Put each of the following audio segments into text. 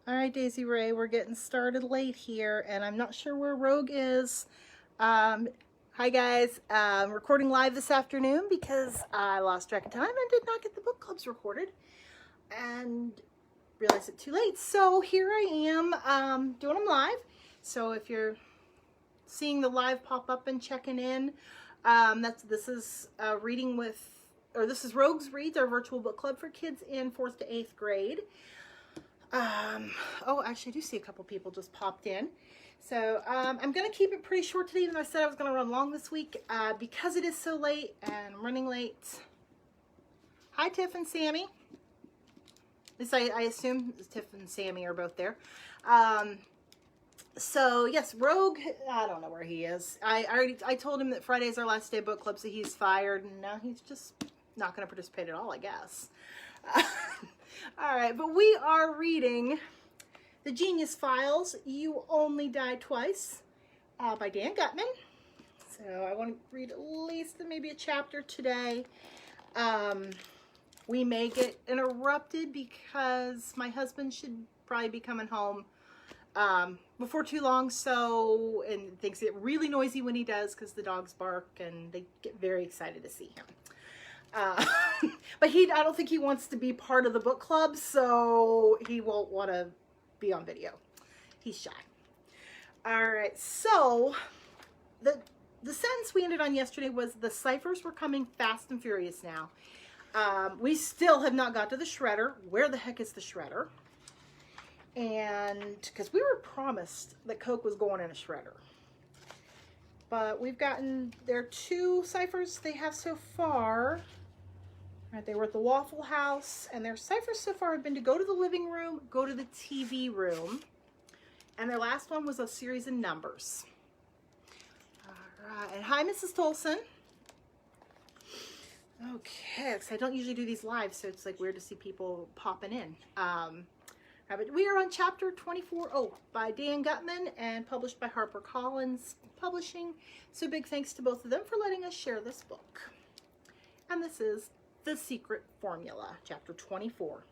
All right, Daisy Ray, we're getting started late here, and I'm not sure where Rogue is. Hi, guys. Recording live this afternoon because I lost track of time and did not get the book clubs recorded and realized it too late. So here I am doing them live. So if you're seeing the live pop up and checking in, this is this is Rogue's Reads, our virtual book club for kids in 4th to 8th grade. Oh, actually, I do see a couple people just popped in. So I'm going to keep it pretty short today, even though I said I was going to run long this week because it is so late and I'm running late. Hi, Tiff and Sammy. At least I assume Tiff and Sammy are both there. So yes, Rogue, I don't know where he is. I told him that Friday is our last day of book club, so he's fired, and now he's just not going to participate at all, I guess. All right, but we are reading The Genius Files, You Only Die Twice, by Dan Gutman. So I want to read at least maybe a chapter today. We may get interrupted because my husband should probably be coming home before too long, and things get really noisy when he does because the dogs bark and they get very excited to see him. But I don't think he wants to be part of the book club, so he won't want to be on video. He's shy. All right, so the sentence we ended on yesterday was the ciphers were coming fast and furious now. We still have not got to the shredder. Where the heck is the shredder? And because we were promised that Coke was going in a shredder. But there are 2 ciphers they have so far. Right, they were at the Waffle House, and their ciphers so far have been to go to the living room, go to the TV room, and their last one was a series of numbers. All right, and hi, Mrs. Tolson. Okay, because I don't usually do these live, so it's like weird to see people popping in. But we are on chapter 24, by Dan Gutman and published by HarperCollins Publishing. So big thanks to both of them for letting us share this book. And this is The Secret Formula, chapter 24.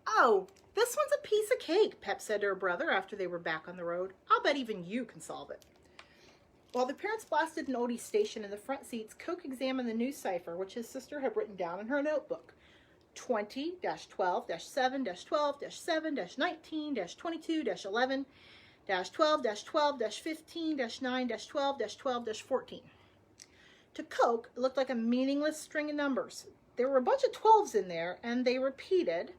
Oh, this one's a piece of cake, Pep said to her brother after they were back on the road. I'll bet even you can solve it. While the parents blasted an Odie station in the front seats, Coke examined the new cipher, which his sister had written down in her notebook. 20-12-7-12-7-19-22-11-12-12-15-9-12-12-14. To Coke, it looked like a meaningless string of numbers. There were a bunch of 12s in there, and they repeated,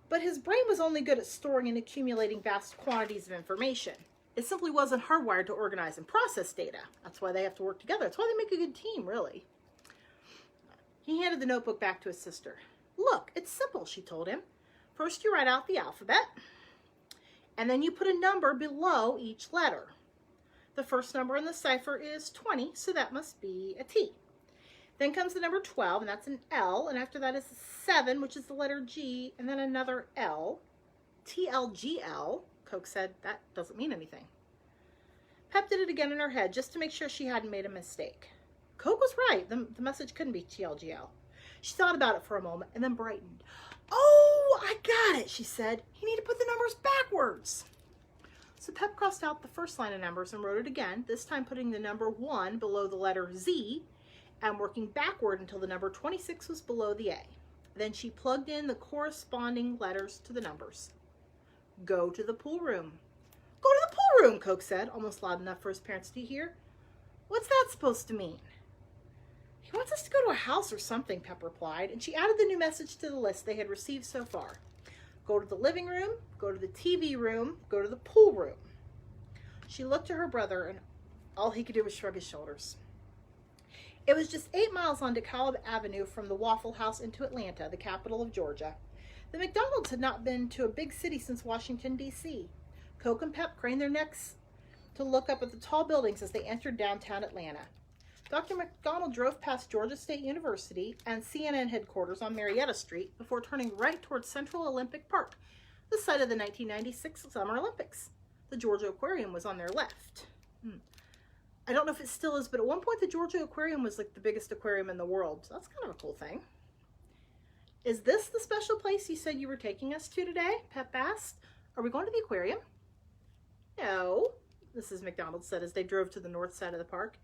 but his brain was only good at storing and accumulating vast quantities of information. It simply wasn't hardwired to organize and process data. That's why they have to work together. That's why they make a good team, really. He handed the notebook back to his sister. Look, it's simple, she told him. First, you write out the alphabet, and then you put a number below each letter. The first number in the cipher is 20, so that must be a T. Then comes the number 12, and that's an L, and after that is 7, which is the letter G, and then another L. TLGL, Coke said, that doesn't mean anything. Pep did it again in her head, just to make sure she hadn't made a mistake. Coke was right. The message couldn't be TLGL. She thought about it for a moment and then brightened. Oh, I got it, she said. You need to put the numbers backwards. So Pep crossed out the first line of numbers and wrote it again, this time putting the number 1 below the letter Z and working backward until the number 26 was below the A. Then she plugged in the corresponding letters to the numbers. Go to the pool room. Go to the pool room, Coke said, almost loud enough for his parents to hear. What's that supposed to mean? He wants us to go to a house or something, Pep replied, and she added the new message to the list they had received so far. Go to the living room, go to the TV room, go to the pool room. She looked to her brother, and all he could do was shrug his shoulders. It was just 8 miles on DeKalb Avenue from the Waffle House into Atlanta, the capital of Georgia. The McDonald's had not been to a big city since Washington, D.C. Coke and Pep craned their necks to look up at the tall buildings as they entered downtown Atlanta. Dr. McDonald drove past Georgia State University and CNN headquarters on Marietta Street before turning right towards Central Olympic Park, the site of the 1996 Summer Olympics. The Georgia Aquarium was on their left. I don't know if it still is, but at one point the Georgia Aquarium was like the biggest aquarium in the world. So that's kind of a cool thing. Is this the special place you said you were taking us to today? Pep asked. Are we going to the aquarium? No, Mrs. McDonald said as they drove to the north side of the park.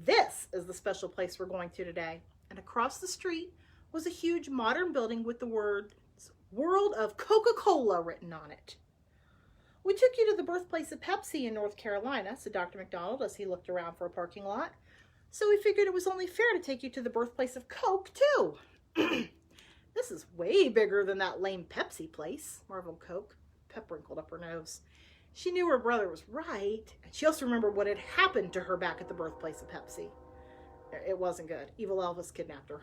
This is the special place we're going to today. And across the street was a huge modern building with the words World of Coca-Cola written on it. We took you to the birthplace of Pepsi in North Carolina, said Dr. McDonald as he looked around for a parking lot. So we figured it was only fair to take you to the birthplace of Coke, too. This is way bigger than that lame Pepsi place, marveled Coke. Pep wrinkled up her nose. She knew her brother was right, and she also remembered what had happened to her back at the birthplace of Pepsi. It wasn't good. Evil Elvis kidnapped her.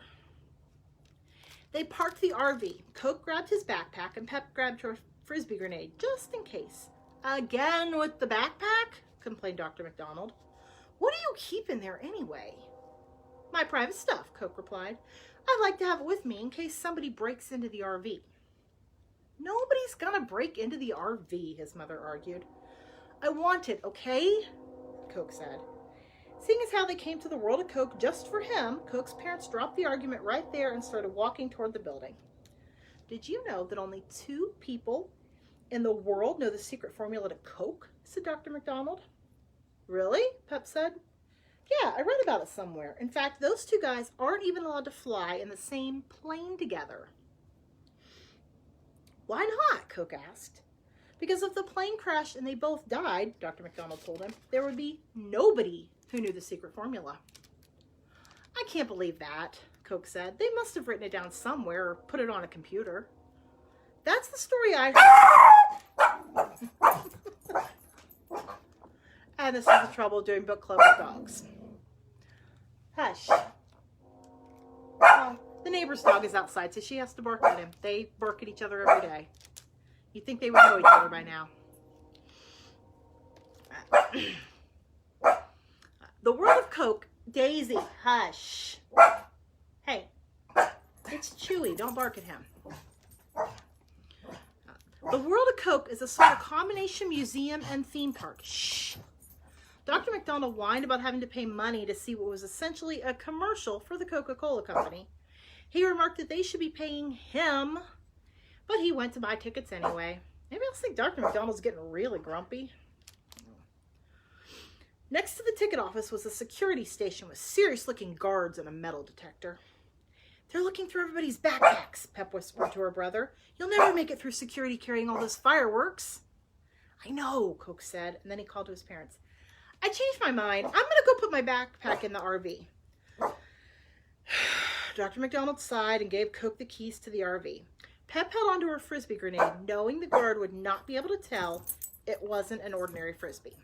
They parked the RV. Coke grabbed his backpack, and Pep grabbed her Frisbee grenade, just in case. Again with the backpack? Complained Dr. McDonald. What do you keep in there anyway? My private stuff, Coke replied. I'd like to have it with me in case somebody breaks into the RV. Nobody's gonna break into the RV, his mother argued. I want it, okay? Coke said. Seeing as how they came to the World of Coke just for him, Coke's parents dropped the argument right there and started walking toward the building. Did you know that only 2 people in the world know the secret formula to Coke? Said Dr. McDonald. Really? Pep said. Yeah, I read about it somewhere. In fact, those 2 guys aren't even allowed to fly in the same plane together. Why not? Coke asked. Because if the plane crashed and they both died, Dr. McDonald told him, there would be nobody who knew the secret formula. I can't believe that, Coke said. They must have written it down somewhere or put it on a computer. That's the story I heard. And this is the trouble doing book club with dogs. Hush. Well, the neighbor's dog is outside, so she has to bark at him. They bark at each other every day. You'd think they would know each other by now. The World of Coke. Daisy, hush. Hey, it's Chewy. Don't bark at him. The World of Coke is a sort of combination museum and theme park. Shh. Dr. McDonald whined about having to pay money to see what was essentially a commercial for the Coca-Cola Company. He remarked that they should be paying him, but he went to buy tickets anyway. Maybe I'll think Dr. McDonald's getting really grumpy. Next to the ticket office was a security station with serious-looking guards and a metal detector. They're looking through everybody's backpacks, Pep whispered to her brother. You'll never make it through security carrying all those fireworks. I know, Coke said, and then he called to his parents. I changed my mind. I'm going to go put my backpack in the RV. Dr. McDonald sighed and gave Coke the keys to the RV. Pep held onto her Frisbee grenade, knowing the guard would not be able to tell it wasn't an ordinary Frisbee.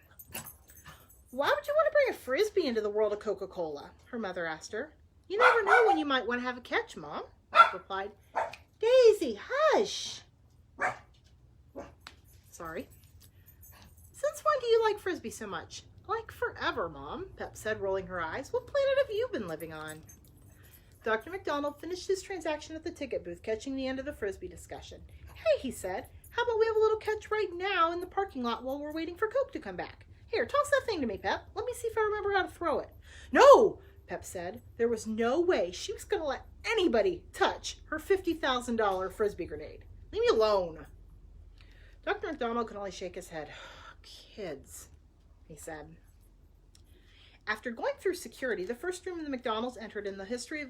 Why would you want to bring a Frisbee into the World of Coca-Cola? Her mother asked her. You never know when you might want to have a catch, Mom, Pep replied. Daisy, hush. Sorry. Since when do you like Frisbee so much? Like forever, Mom, Pep said, rolling her eyes. What planet have you been living on? Dr. McDonald finished his transaction at the ticket booth, catching the end of the Frisbee discussion. Hey, he said, how about we have a little catch right now in the parking lot while we're waiting for Coke to come back? Here, toss that thing to me, Pep. Let me see if I remember how to throw it. No, Pep said. There was no way she was going to let anybody touch her $50,000 Frisbee grenade. Leave me alone. Dr. McDonald could only shake his head. Kids, he said. After going through security, the first room the McDonald's entered in the history of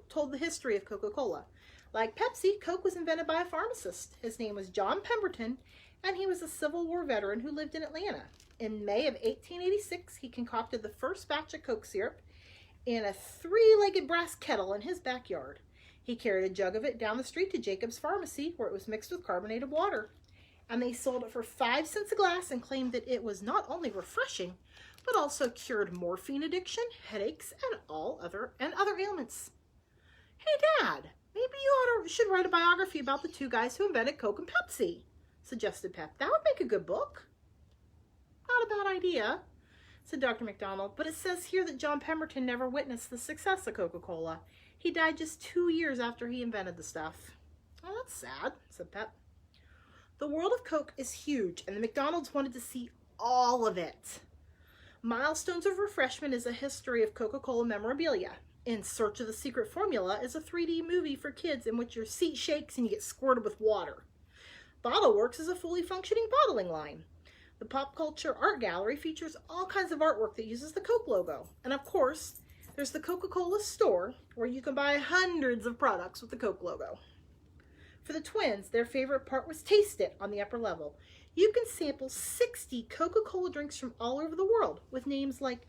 told the history of Coca-Cola. Like Pepsi, Coke was invented by a pharmacist. His name was John Pemberton, and he was a Civil War veteran who lived in Atlanta. In May of 1886, he concocted the first batch of Coke syrup in a 3-legged brass kettle in his backyard. He carried a jug of it down the street to Jacob's Pharmacy, where it was mixed with carbonated water. And they sold it for 5 cents a glass and claimed that it was not only refreshing, but also cured morphine addiction, headaches, and other ailments. Hey, Dad, maybe you should write a biography about the 2 guys who invented Coke and Pepsi, suggested Pep. That would make a good book. Not a bad idea, said Dr. McDonald, but it says here that John Pemberton never witnessed the success of Coca-Cola. He died just 2 years after he invented the stuff. Oh, that's sad, said Pep. The World of Coke is huge, and the McDonald's wanted to see all of it. Milestones of Refreshment is a history of Coca-Cola memorabilia. In Search of the Secret Formula is a 3D movie for kids in which your seat shakes and you get squirted with water. BottleWorks is a fully functioning bottling line. The Pop Culture Art Gallery features all kinds of artwork that uses the Coke logo. And of course, there's the Coca-Cola store where you can buy hundreds of products with the Coke logo. For the twins, their favorite part was Taste It on the upper level. You can sample 60 Coca-Cola drinks from all over the world with names like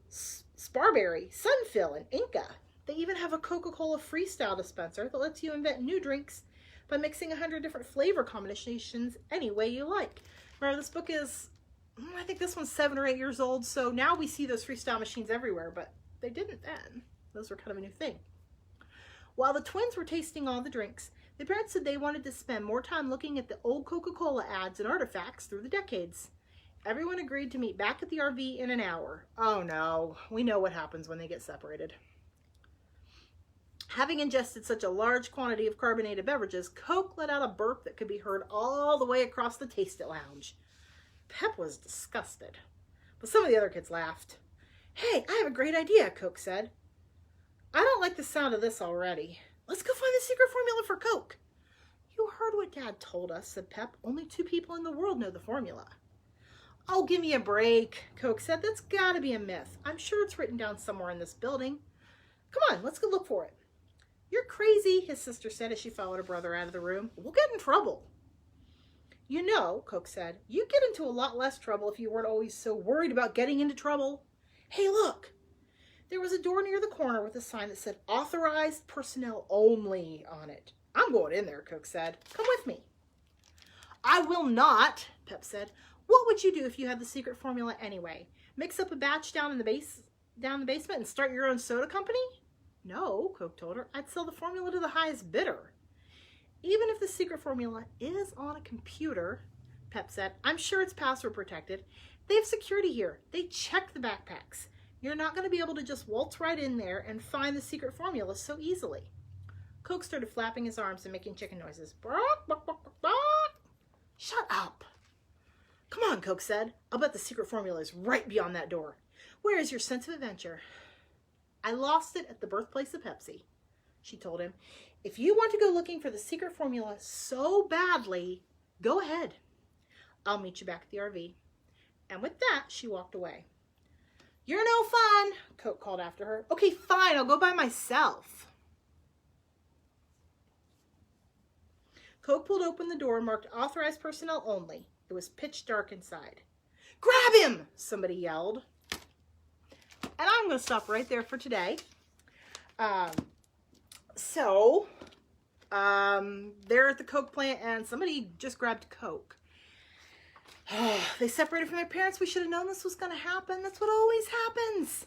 Sparberry, Sunfill, and Inca. They even have a Coca-Cola freestyle dispenser that lets you invent new drinks by mixing 100 different flavor combinations any way you like. Remember, this book is, I think this one's 7 or 8 years old, so now we see those freestyle machines everywhere, but they didn't then. Those were kind of a new thing. While the twins were tasting all the drinks, the parents said they wanted to spend more time looking at the old Coca-Cola ads and artifacts through the decades. Everyone agreed to meet back at the RV in an hour. Oh no, we know what happens when they get separated. Having ingested such a large quantity of carbonated beverages, Coke let out a burp that could be heard all the way across the Taste It lounge. Pep was disgusted, but some of the other kids laughed. Hey, I have a great idea, Coke said. I don't like the sound of this already. Let's go find the secret formula for Coke. You heard what Dad told us, said Pep. Only 2 people in the world know the formula. Oh, give me a break, Coke said. That's gotta be a myth. I'm sure it's written down somewhere in this building. Come on, let's go look for it. You're crazy, his sister said as she followed her brother out of the room. We'll get in trouble. You know, Coke said, you'd get into a lot less trouble if you weren't always so worried about getting into trouble. Hey, look. There was a door near the corner with a sign that said authorized personnel only on it. I'm going in there, Coke said. Come with me. I will not, Pep said. What would you do if you had the secret formula anyway? Mix up a batch down in the basement and start your own soda company? No, Coke told her. I'd sell the formula to the highest bidder. Even if the secret formula is on a computer, Pep said, I'm sure it's password protected. They have security here. They check the backpacks. You're not going to be able to just waltz right in there and find the secret formula so easily. Coke started flapping his arms and making chicken noises. Bark, bark, bark, bark, bark. Shut up. Come on, Coke said. I'll bet the secret formula is right beyond that door. Where is your sense of adventure? I lost it at the birthplace of Pepsi, she told him. If you want to go looking for the secret formula so badly, go ahead. I'll meet you back at the RV. And with that, she walked away. You're no fun, Coke called after her. Okay, fine, I'll go by myself. Coke pulled open the door and marked authorized personnel only. It was pitch dark inside. Grab him, somebody yelled. And I'm going to stop right there for today. They're at the Coke plant and somebody just grabbed Coke. They separated from their parents. We should have known this was going to happen. That's what always happens.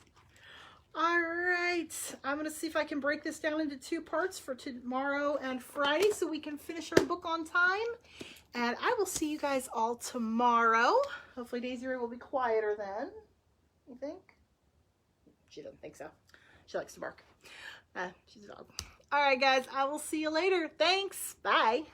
All right. I'm going to see if I can break this down into 2 parts for tomorrow and Friday so we can finish our book on time. And I will see you guys all tomorrow. Hopefully Daisy Ray will be quieter then. You think? She doesn't think so. She likes to bark. She's a dog. All right, guys. I will see you later. Thanks. Bye.